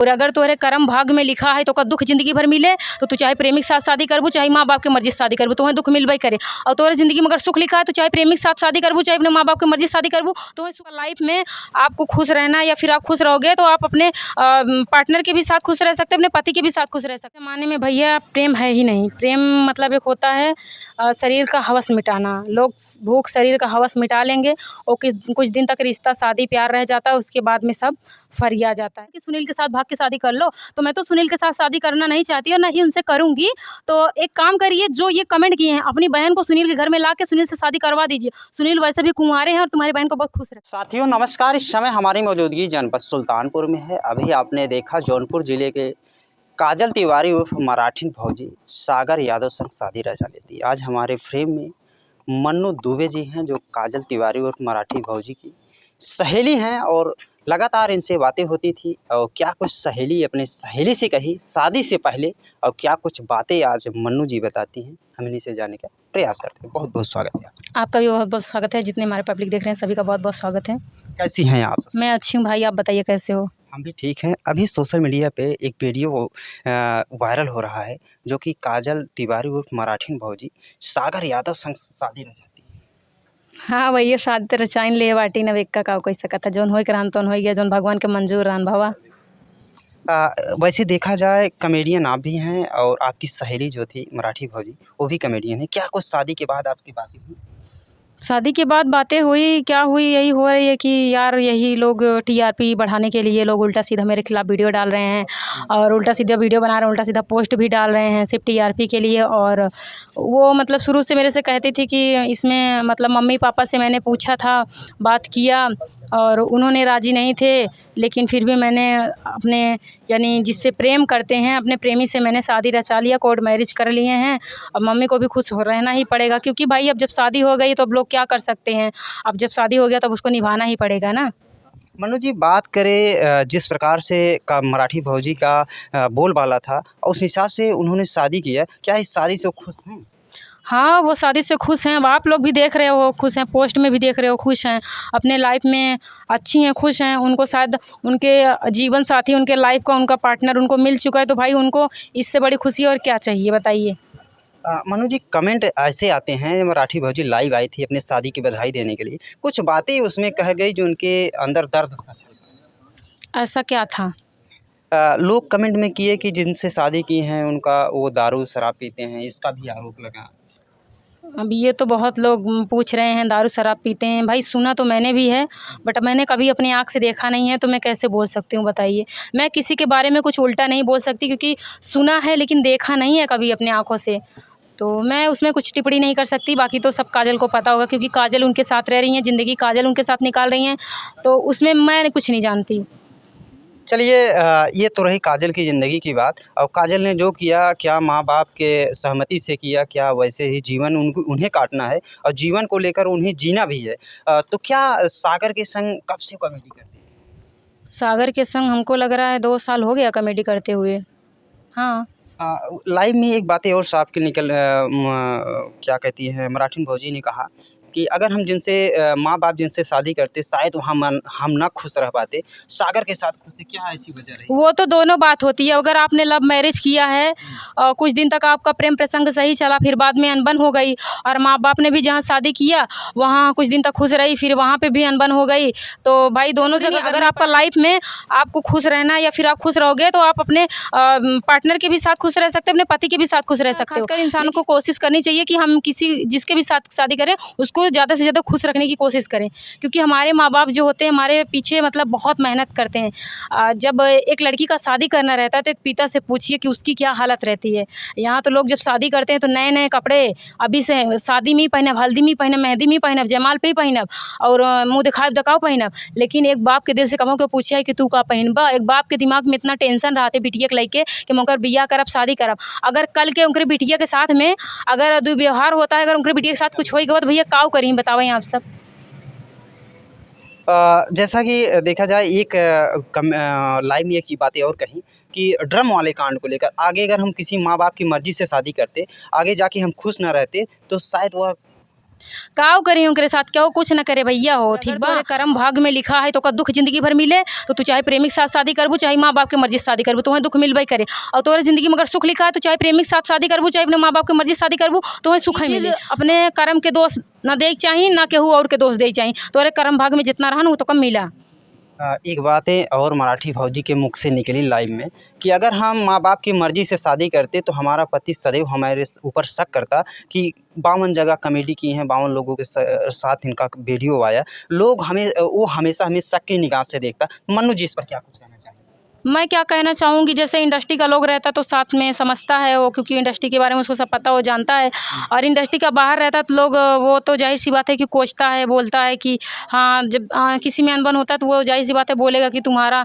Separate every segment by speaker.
Speaker 1: और अगर तोहरे कर्म भाग में लिखा है तो का दुख जिंदगी भर मिले, तो तू चाहे प्रेमी के साथ शादी करबू चाहे माँ बाप के मर्जी से शादी करबू, तुम्हें दुख मिलबे करे। और तोहरे जिंदगी में अगर सुख लिखा है तो चाहे प्रेमी के साथ शादी करबू चाहे अपने माँ बाप की मर्जी से शादी करबू, तुम्हें सुख लाइफ में आपको खुश रहना या फिर आप खुश रहोगे तो आप अपने पार्टनर के भी साथ खुश रह सकते, अपने पति के भी साथ खुश रह सकते। माने में भैया प्रेम है ही नहीं। प्रेम मतलब एक होता है शरीर का हवस मिटाना। लोग भूख शरीर का हवस मिटा लेंगे और कुछ दिन तक रिश्ता शादी प्यार रह जाता है, उसके बाद में सब फरिया जाता है कि सुनील के साथ भाग के शादी कर लो। तो मैं तो सुनील के साथ शादी करना नहीं चाहती और ना ही उनसे करूंगी। तो एक काम करिए, जो ये कमेंट किए हैं अपनी बहन को सुनील के घर में ला के सुनील से शादी करवा दीजिए। सुनील वैसे भी कुंवारे हैं और तुम्हारी बहन को बहुत खुश रहे।
Speaker 2: साथियों नमस्कार। इस समय हमारी मौजूदगी जनपद सुल्तानपुर में है। अभी आपने देखा जौनपुर जिले के काजल तिवारी उर्फ मराठीन फौजी सागर यादव संग शादी रचा लेती है। आज हमारे फ्रेम में मन्नू दुबे जी हैं जो काजल तिवारी उर्फ मराठी फौजी की सहेली हैं और लगातार इनसे बातें होती थी। और क्या कुछ सहेली अपने सहेली से कही शादी से पहले और क्या कुछ बातें आज मन्नू जी बताती हैं, हम इन्हीं से जानने का प्रयास करते हैं। बहुत बहुत स्वागत है
Speaker 1: आपका भी बहुत बहुत स्वागत है। जितने हमारे पब्लिक देख रहे हैं सभी का बहुत बहुत स्वागत है।
Speaker 2: कैसी हैं आप?
Speaker 1: मैं अच्छी हूँ भाई, आप बताइए कैसे हो?
Speaker 2: हम भी ठीक हैं। अभी सोशल मीडिया पे एक वीडियो वायरल हो रहा है जो कि काजल तिवारी उर्फ मराठीन भौजी सागर यादव संग शादी रचाती है।
Speaker 1: हाँ भैया शादी तो रचाइन ले बाटी न वेक्का का कोई सकता है, जोन होई करान तोन होई गया, जोन भगवान के मंजूर रान भावा।
Speaker 2: वैसे देखा जाए कॉमेडियन आप भी हैं और आपकी सहेली जो थी मराठी भौजी वो भी कॉमेडियन है। क्या कुछ शादी के बाद आपकी बातें हुई?
Speaker 1: शादी के बाद बातें हुई, क्या हुई, यही हो रही है कि यार यही लोग टीआरपी बढ़ाने के लिए लोग उल्टा सीधा मेरे खिलाफ वीडियो डाल रहे हैं और उल्टा सीधा वीडियो बना रहे हैं, उल्टा सीधा पोस्ट भी डाल रहे हैं सिर्फ टीआरपी के लिए। और वो मतलब शुरू से मेरे से कहती थी कि इसमें मतलब मम्मी पापा से मैंने पूछा था, बात किया और उन्होंने राज़ी नहीं थे, लेकिन फिर भी मैंने अपने यानी जिससे प्रेम करते हैं अपने प्रेमी से मैंने शादी रचा लिया, कोर्ट मैरिज कर लिए हैं। अब मम्मी को भी खुश हो रहना ही पड़ेगा क्योंकि भाई अब जब शादी हो गई तो अब लोग क्या कर सकते हैं। अब जब शादी हो गया तब उसको निभाना ही पड़ेगा ना।
Speaker 2: मनु जी बात करें जिस प्रकार से का मराठी भौजी का बोलबाला था उस हिसाब से उन्होंने शादी किया, क्या इस शादी से वो खुश हैं?
Speaker 1: हाँ वो शादी से खुश हैं। अब आप लोग भी देख रहे हो खुश हैं, पोस्ट में भी देख रहे हो खुश हैं, अपने लाइफ में अच्छी हैं, खुश हैं। उनको शायद उनके जीवन साथी, उनके लाइफ का उनका पार्टनर उनको मिल चुका है, तो भाई उनको इससे बड़ी खुशी और क्या चाहिए बताइए।
Speaker 2: मनु जी कमेंट ऐसे आते हैं, मराठी भौजी लाइव आई थी अपने शादी की बधाई देने के लिए, कुछ बातें उसमें कह गई जो उनके अंदर दर्द सा छलका।
Speaker 1: ऐसा क्या था?
Speaker 2: लोग कमेंट में किए कि जिनसे शादी की हैं उनका वो दारू शराब पीते हैं, इसका भी आरोप लगा।
Speaker 1: अब ये तो बहुत लोग पूछ रहे हैं दारू शराब पीते हैं। भाई सुना तो मैंने भी है बट मैंने कभी अपनी आँख से देखा नहीं है, तो मैं कैसे बोल सकती हूँ बताइए। मैं किसी के बारे में कुछ उल्टा नहीं बोल सकती क्योंकि सुना है लेकिन देखा नहीं है कभी अपने आँखों से, तो मैं उसमें कुछ टिप्पणी नहीं कर सकती। बाकी तो सब काजल को पता होगा क्योंकि काजल उनके साथ रह रही हैं, ज़िंदगी काजल उनके साथ निकाल रही हैं, तो उसमें मैं कुछ नहीं जानती।
Speaker 2: चलिए ये तो रही काजल की ज़िंदगी की बात। और काजल ने जो किया क्या माँ बाप के सहमति से किया, क्या वैसे ही जीवन उन्हें काटना है और जीवन को लेकर उन्हें जीना भी है। तो क्या सागर के संग कब से कॉमेडी करते हैं?
Speaker 1: सागर के संग हमको लग रहा है 2 साल हो गया कॉमेडी करते हुए। हाँ
Speaker 2: लाइव में एक बातें और साफ के निकल क्या कहती हैं मराठी भौजी ने कहा कि अगर हम जिनसे माँ बाप जिनसे शादी करते शायद हम ना खुश रह पाते, सागर के साथ खुश है, क्या ऐसी वजह रही?
Speaker 1: वो तो दोनों बात होती है। अगर आपने लव मैरिज किया है और कुछ दिन तक आपका प्रेम प्रसंग सही चला, फिर बाद में अनबन हो गई और माँ बाप ने भी जहाँ शादी किया वहाँ कुछ दिन तक खुश रही, फिर वहाँ पे भी अनबन हो गई, तो भाई दोनों जगह अगर आपका लाइफ में आपको खुश रहना या फिर आप खुश रहोगे तो आप अपने पार्टनर के भी साथ खुश रह सकते हो, अपने पति के भी साथ खुश रह सकते हो। खासकर इंसान को कोशिश करनी चाहिए कि हम किसी जिसके भी साथ शादी करें उसको ज़्यादा से ज़्यादा खुश रखने की कोशिश करें, क्योंकि हमारे माँ बाप जो होते हैं हमारे पीछे मतलब बहुत मेहनत करते हैं। जब एक लड़की का शादी करना रहता है तो एक पिता से पूछिए कि उसकी क्या हालत रहती है। यहाँ तो लोग जब शादी करते हैं तो नए नए कपड़े अभी से शादी में ही पहनब, हल्दी में ही पहनब, मेहंदी में ही पहनब, जयमाल पे ही पहनब और मुँह दिखाए दकाव पहनब। लेकिन एक बाप के दिल से कहूँ कि पूछे है कि तू का पहनबा। एक बाप के दिमाग में इतना टेंशन रहते बिटिया के लेके कि मैं उनकर बियाह करब, शादी करब। अगर कल के उनके बिटिया के साथ में अगर दुर्व्यवहार होता है, अगर उनके बिटिया के साथ कुछ हो गया तो भैया काऊ करी बताओ आप सब।
Speaker 2: जैसा कि देखा जाए एक लाइव में एक ही बातें और कहीं कि ड्रम वाले कांड को लेकर आगे अगर हम किसी माँ बाप की मर्ज़ी से शादी करते, आगे जाके हम खुश ना रहते तो शायद वह
Speaker 1: काव करी उनके साथ क्या हो, कुछ न करे भैया हो, ठीक बा। कर्म भाग में लिखा है तो का दुख जिंदगी भर मिले, तो तू चाहे प्रेमी के साथ शादी करबू चाहे माँ बाप के मर्जी से शादी करबू, तुम्हें दुख मिलबई करे। और तोरे जिंदगी में अगर सुख लिखा है तो चाहे प्रेमी के साथ शादी करबू चाहे अपने माँ बाप की मर्जी से शादी करबू, तुम्हें सुख ही मिले। अपने कर्म के दोष ना देख चाहिए, ना केहू और के दोष दे चाहिए, तोरे कर्म भाग में जितना रहा ना वो तो कम मिला।
Speaker 2: एक बात है और मराठी भौजी के मुख से निकली लाइव में कि अगर हम माँ बाप की मर्ज़ी से शादी करते तो हमारा पति सदैव हमारे ऊपर शक करता कि 52 जगह कॉमेडी की हैं, 52 लोगों के साथ इनका वीडियो आया, वो हमेशा हमें शक की निगाह से देखता। मन्नू जी इस पर क्या कुछ कहना चाहेंगे?
Speaker 1: मैं क्या कहना चाहूँगी, जैसे इंडस्ट्री का लोग रहता तो साथ में समझता है वो, क्योंकि इंडस्ट्री के बारे में उसको सब पता, वो जानता है। और इंडस्ट्री का बाहर रहता तो लोग वो तो जाहिर सी बात है कि कोचता है, बोलता है कि हाँ, जब किसी में अनबन होता है तो वो जाहिर सी बात है बोलेगा कि तुम्हारा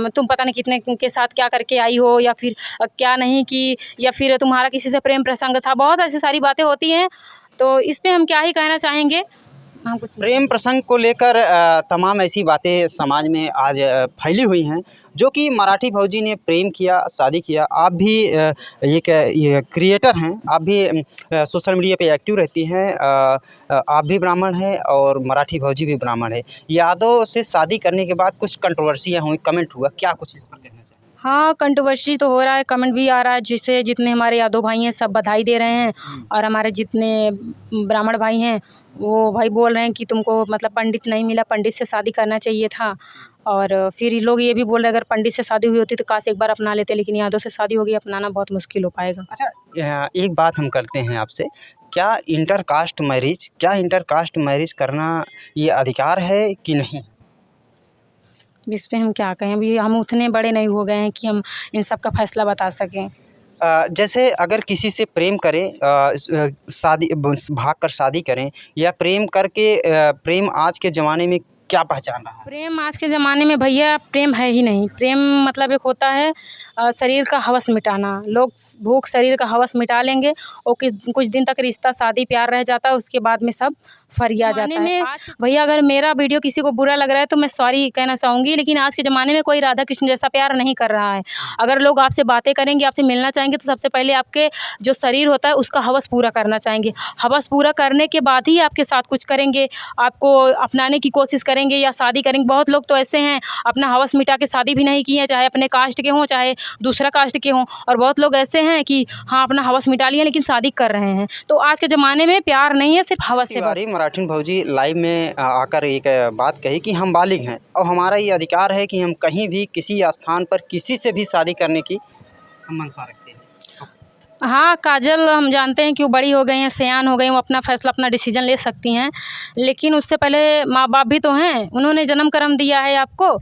Speaker 1: तुम पता नहीं कितने के साथ क्या करके आई हो, या फिर क्या नहीं की, या फिर तुम्हारा किसी से प्रेम प्रसंग था, बहुत ऐसी सारी बातें होती हैं। तो इस पर हम क्या ही कहना चाहेंगे, हम कुछ
Speaker 2: प्रेम प्रसंग को लेकर तमाम ऐसी बातें समाज में आज फैली हुई हैं, जो कि मराठी भौजी ने प्रेम किया, शादी किया। आप भी ये क्रिएटर हैं, आप भी सोशल मीडिया पे एक्टिव रहती हैं। आप भी ब्राह्मण हैं और मराठी भौजी भी ब्राह्मण है। यादव से शादी करने के बाद कुछ कंट्रोवर्सियाँ हुई, कमेंट हुआ, क्या कुछ इस पर कहना चाहिए?
Speaker 1: हाँ, कंट्रोवर्सी तो हो रहा है, कमेंट भी आ रहा है, जिससे जितने हमारे यादव भाई हैं सब बधाई दे रहे हैं, और हमारे जितने ब्राह्मण भाई हैं वो भाई बोल रहे हैं कि तुमको मतलब पंडित नहीं मिला, पंडित से शादी करना चाहिए था। और फिर लोग ये भी बोल रहे हैं अगर पंडित से शादी हुई होती तो काश एक बार अपना लेते, लेकिन यादव से शादी होगी, अपनाना बहुत मुश्किल हो पाएगा।
Speaker 2: अच्छा, एक बात हम करते हैं आपसे, क्या इंटर कास्ट मैरिज करना ये अधिकार है कि नहीं?
Speaker 1: इस पे हम क्या कहें, अभी हम उतने बड़े नहीं हो गए हैं कि हम इन सब का फैसला बता सकें।
Speaker 2: जैसे अगर किसी से प्रेम करें, शादी भाग कर शादी करें, या प्रेम करके प्रेम आज के ज़माने में क्या पहचान रहा है?
Speaker 1: प्रेम आज के ज़माने में भैया प्रेम है ही नहीं। प्रेम मतलब एक होता है शरीर का हवस मिटाना। लोग भूख शरीर का हवस मिटा लेंगे और कुछ दिन तक रिश्ता शादी प्यार रह जाता है, उसके बाद में सब फरिया जाता है। भैया अगर मेरा वीडियो किसी को बुरा लग रहा है तो मैं सॉरी कहना चाहूँगी, लेकिन आज के ज़माने में कोई राधा कृष्ण जैसा प्यार नहीं कर रहा है। अगर लोग आपसे बातें करेंगे, आपसे मिलना चाहेंगे, तो सबसे पहले आपके जो शरीर होता है उसका हवस पूरा करना चाहेंगे। हवस पूरा करने के बाद ही आपके साथ कुछ करेंगे, आपको अपनाने की कोशिश करेंगे या शादी करेंगे। बहुत लोग तो ऐसे हैं अपना हवस मिटा के शादी भी नहीं की है, चाहे अपने कास्ट के हों चाहे दूसरा कास्ट के हों। और बहुत लोग ऐसे हैं कि हाँ, अपना हवस मिटा लिया लेकिन शादी कर रहे हैं। तो आज के ज़माने में प्यार नहीं है, सिर्फ हवस है बस।
Speaker 2: मराठी भौजी लाइव में आकर एक बात कही कि हम बालिग हैं और हमारा ये अधिकार है कि हम कहीं भी किसी स्थान पर किसी से भी शादी करने की हम मंशा रखते हैं।
Speaker 1: हाँ, काजल हम जानते हैं कि वो बड़ी हो गई हैं, सयान हो गई, वो अपना फ़ैसला अपना डिसीजन ले सकती हैं, लेकिन उससे पहले माँ बाप भी तो हैं, उन्होंने जन्म कर्म दिया है आपको,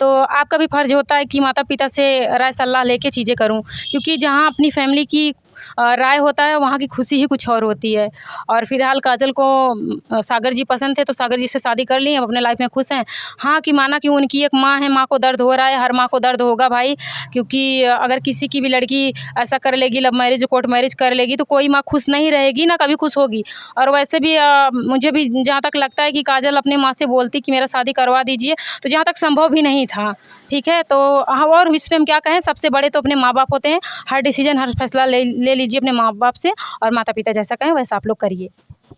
Speaker 1: तो आपका भी फ़र्ज़ होता है कि माता पिता से राय सलाह लेके चीज़ें करूँ, क्योंकि जहाँ अपनी फैमिली की राय होता है वहाँ की खुशी ही कुछ और होती है। और फ़िलहाल काजल को सागर जी पसंद थे तो सागर जी से शादी कर ली, अब अपने लाइफ में खुश हैं। हाँ, कि माना कि उनकी एक माँ है, माँ को दर्द हो रहा है, हर माँ को दर्द होगा भाई, क्योंकि अगर किसी की भी लड़की ऐसा कर लेगी, लव मैरिज कोर्ट मैरिज कर लेगी, तो कोई माँ खुश नहीं रहेगी, ना कभी खुश होगी। और वैसे भी मुझे भी जहाँ तक लगता है कि काजल अपनी माँ से बोलती कि मेरा शादी करवा दीजिए, तो जहाँ तक संभव भी नहीं था। ठीक है, तो हाँ, और इस पे हम क्या कहें, सबसे बड़े तो अपने माँ बाप होते हैं। हर डिसीजन हर फैसला ले लीजिए अपने माँ बाप से, और माता पिता जैसा कहें वैसा आप लोग करिए।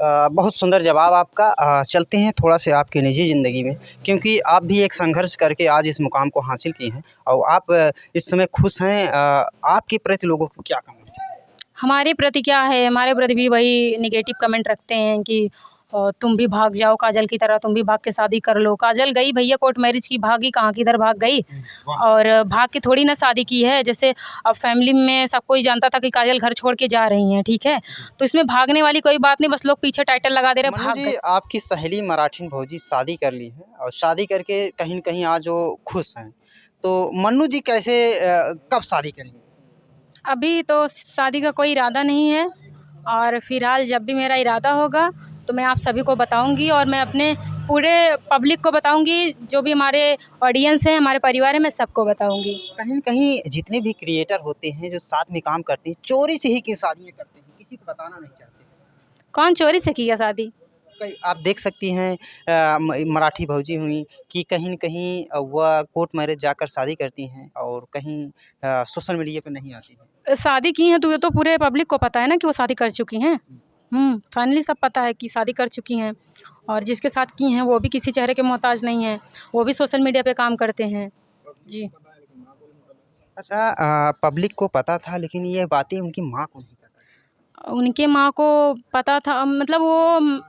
Speaker 2: बहुत सुंदर जवाब आपका। चलते हैं थोड़ा से आपकी निजी ज़िंदगी में, क्योंकि आप भी एक संघर्ष करके आज इस मुकाम को हासिल की हैं और आप इस समय खुश हैं। आपके प्रति लोगों को क्या कमेंट?
Speaker 1: हमारे प्रति क्या है, हमारे प्रति भी वही नेगेटिव कमेंट रखते हैं कि तुम भी भाग जाओ काजल की तरह, तुम भी भाग के शादी कर लो। काजल गई भैया कोर्ट मैरिज की, भागी कहाँ, किधर भाग गई? और भाग के थोड़ी ना शादी की है। जैसे अब फैमिली में सब कोई जानता था कि काजल घर छोड़ के जा रही हैं, ठीक है, तो इसमें भागने वाली कोई बात नहीं, बस लोग पीछे टाइटल लगा दे रहे
Speaker 2: मनु
Speaker 1: भाग
Speaker 2: जी,
Speaker 1: गए।
Speaker 2: आपकी सहेली मराठी भौजी शादी कर ली है और शादी करके कहीं न कहीं आज वो खुश हैं। तो मन्नू जी कैसे कब शादी करेंगे?
Speaker 1: अभी तो शादी का कोई इरादा नहीं है, और फ़िलहाल जब भी मेरा इरादा होगा तो मैं आप सभी को बताऊंगी, और मैं अपने पूरे पब्लिक को बताऊंगी, जो भी हमारे ऑडियंस हैं, हमारे परिवार है, मैं सबको बताऊंगी।
Speaker 2: कहीं न कहीं जितने भी क्रिएटर होते हैं जो साथ में काम करते हैं, चोरी से ही क्यों शादियाँ करते हैं, किसी को बताना नहीं चाहते।
Speaker 1: कौन चोरी से किया शादी?
Speaker 2: कई आप देख सकती हैं, मराठी भौजी हुई कि कहीं न कहीं वह कोर्ट मैरिज जाकर शादी करती हैं और कहीं सोशल मीडिया पे नहीं आती हैं।
Speaker 1: शादी की हैं तो ये तो पूरे पब्लिक को पता है ना कि वो शादी कर चुकी हैं। फाइनली सब पता है कि शादी कर चुकी हैं, और जिसके साथ की हैं वो भी किसी चेहरे के मोहताज नहीं हैं, वो भी सोशल मीडिया पे काम करते हैं। जी।
Speaker 2: अच्छा, पब्लिक को पता था, लेकिन ये बातें उनकी माँ को नहीं पता।
Speaker 1: उनके माँ को पता था, मतलब वो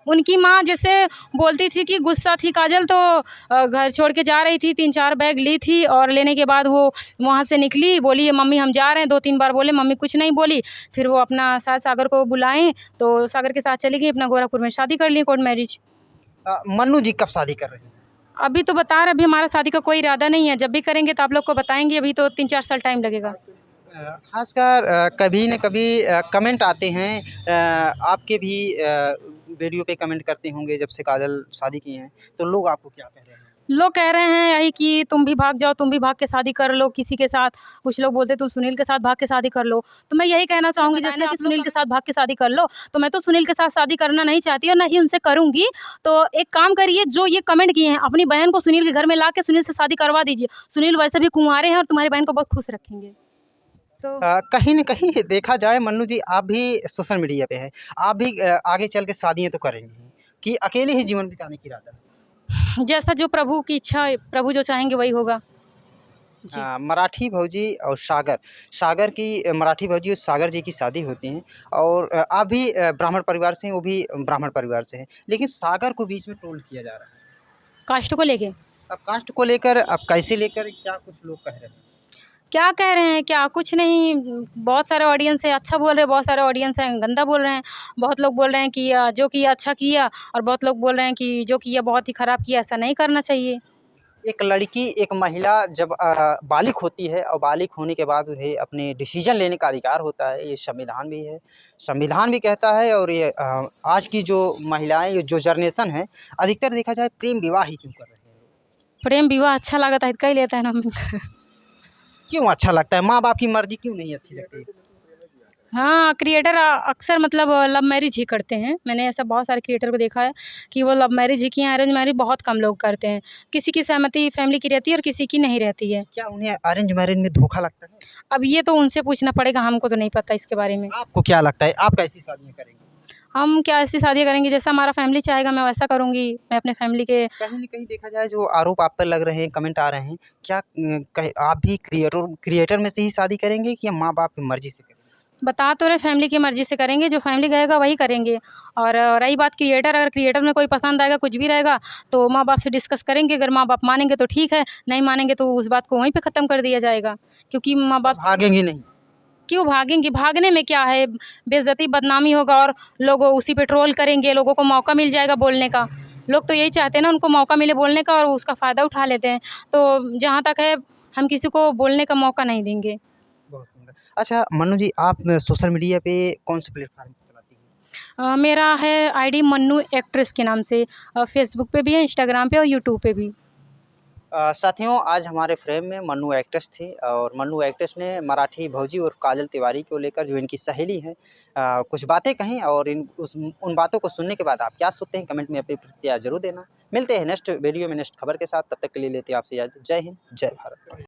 Speaker 1: उनकी माँ जैसे बोलती थी कि गुस्सा थी काजल, तो घर छोड़ के जा रही थी, 3-4 बैग ली थी और लेने के बाद वो वहाँ से निकली, बोली मम्मी हम जा रहे हैं, 2-3 बार बोले, मम्मी कुछ नहीं बोली। फिर वो अपना साथ सागर को बुलाएँ, तो सागर के साथ चली गई, अपना गोरखपुर में शादी कर ली, कोर्ट मैरिज।
Speaker 2: मन्नू जी कब शादी कर रहे हैं?
Speaker 1: अभी तो बता रहे, अभी हमारा शादी का कोई इरादा नहीं है, जब भी करेंगे तो आप लोग को बताएँगे, अभी तो 3-4 साल टाइम लगेगा।
Speaker 2: खासकर कभी न कभी कमेंट आते हैं, आपके भी वीडियो पे कमेंट करते होंगे जब से काजल शादी की हैं, तो लोग आपको क्या कह रहे हैं?
Speaker 1: लोग कह रहे हैं यही कि तुम भी भाग जाओ, तुम भी भाग के शादी कर लो किसी के साथ। कुछ लोग बोलते तुम सुनील के साथ भाग के शादी कर लो। तो मैं यही कहना चाहूँगी, जैसे कि सुनील के साथ भाग के शादी कर लो, तो मैं तो सुनील के साथ शादी करना नहीं चाहती और ना ही उनसे करूँगी। तो एक काम करिए, जो ये कमेंट किए हैं, अपनी बहन को सुनील के घर में ला के सुनील से शादी करवा दीजिए। सुनील वैसे भी कुंवारे हैं और तुम्हारी बहन को बहुत खुश रखेंगे। तो
Speaker 2: कहीं न कहीं देखा जाए मन्नू जी, आप भी सोशल मीडिया पे हैं, आप भी आगे चल के शादियाँ तो करेंगी ही, कि अकेले ही जीवन बिताने की इरादा है?
Speaker 1: जैसा जो प्रभु की इच्छा, प्रभु जो चाहेंगे वही होगा। जी।
Speaker 2: मराठी भौजी और सागर की मराठी भौजी और सागर जी की शादी होती हैं, और आप भी ब्राह्मण परिवार से हैं, वो भी ब्राह्मण परिवार से हैं, लेकिन सागर को बीच में ट्रोल किया जा रहा है।
Speaker 1: कास्ट को लेके
Speaker 2: अब कास्ट को लेकर, अब कैसे लेकर, क्या कुछ लोग कह रहे हैं?
Speaker 1: क्या कह रहे हैं, क्या कुछ नहीं, बहुत सारे ऑडियंस है अच्छा बोल रहे हैं, बहुत सारे ऑडियंस हैं गंदा बोल रहे हैं। बहुत लोग बोल रहे हैं कि जो किया अच्छा किया, और बहुत लोग बोल रहे हैं कि जो किया बहुत ही ख़राब किया, ऐसा नहीं करना चाहिए।
Speaker 2: एक लड़की, एक महिला जब बालिग होती है, और बालिग होने के बाद उन्हें अपने डिसीजन लेने का अधिकार होता है, ये संविधान भी है, संविधान भी कहता है। और ये आज की जो महिलाएं, ये जो जनरेशन है, अधिकतर देखा जाए प्रेम विवाह ही क्यों कर रहे हैं?
Speaker 1: प्रेम विवाह अच्छा लगा था कई लेता है ना
Speaker 2: क्यों अच्छा लगता है? माँ बाप की मर्जी क्यों नहीं अच्छी लगती?
Speaker 1: हाँ, क्रिएटर अक्सर मतलब लव मैरिज ही करते हैं। मैंने ऐसा बहुत सारे क्रिएटर को देखा है कि वो लव मैरिज ही किए हैं, अरेंज मैरिज बहुत कम लोग करते हैं। किसी की सहमति फैमिली की रहती है और किसी की नहीं रहती है।
Speaker 2: क्या उन्हें अरेंज मैरिज में धोखा लगता है?
Speaker 1: अब ये तो उनसे पूछना पड़ेगा, हमको तो नहीं पता इसके बारे में।
Speaker 2: आपको क्या लगता है, आप कैसी शादियाँ करेंगे?
Speaker 1: हम क्या ऐसी शादियाँ करेंगे, जैसा हमारा फैमिली चाहेगा मैं वैसा करूँगी। मैं अपने फैमिली के
Speaker 2: कहीं न कहीं देखा जाए, जो आरोप आप पर लग रहे हैं, कमेंट आ रहे हैं, क्या आप भी क्रिएटर में से ही शादी करेंगे, कि या माँ बाप की मर्जी से करेंगे?
Speaker 1: बता तो रहे फैमिली की मर्ज़ी से करेंगे, जो फैमिली कहेगा वही करेंगे। और रही बात क्रिएटर, अगर क्रिएटर में कोई पसंद आएगा, कुछ भी रहेगा, तो माँ बाप से डिस्कस करेंगे। अगर माँ बाप मानेंगे तो ठीक है, नहीं मानेंगे तो उस बात को वहीं पे ख़त्म कर दिया जाएगा। क्योंकि माँ बाप
Speaker 2: भागेंगे नहीं?
Speaker 1: क्यों भागेंगे? भागने में क्या है? बेइज़्ज़ती बदनामी होगा और लोग उसी पे ट्रोल करेंगे, लोगों को मौका मिल जाएगा बोलने का। लोग तो यही चाहते हैं ना, उनको मौका मिले बोलने का, और उसका फ़ायदा उठा लेते हैं। तो जहाँ तक है, हम किसी को बोलने का मौका नहीं देंगे।
Speaker 2: बहुत सुंदर। अच्छा मन्नू जी, आप सोशल मीडिया पे कौन से प्लेटफ़ॉर्म पे चलाती हैं?
Speaker 1: मेरा है आईडी मन्नू एक्ट्रेस के नाम से। फ़ेसबुक पे भी है, इंस्टाग्राम पे और यूट्यूब पे भी।
Speaker 2: साथियों, आज हमारे फ्रेम में मन्नू एक्ट्रेस थी, और मन्नू एक्ट्रेस ने मराठी भौजी और काजल तिवारी को लेकर, जो इनकी सहेली हैं, कुछ बातें कहीं, और उन बातों को सुनने के बाद आप क्या सोचते हैं, कमेंट में अपनी प्रतिक्रिया ज़रूर देना। मिलते हैं नेक्स्ट वीडियो में नेक्स्ट खबर के साथ, तब तक के लिए लेते हैं आपसे इजाज़त। जय हिंद, जय भारत।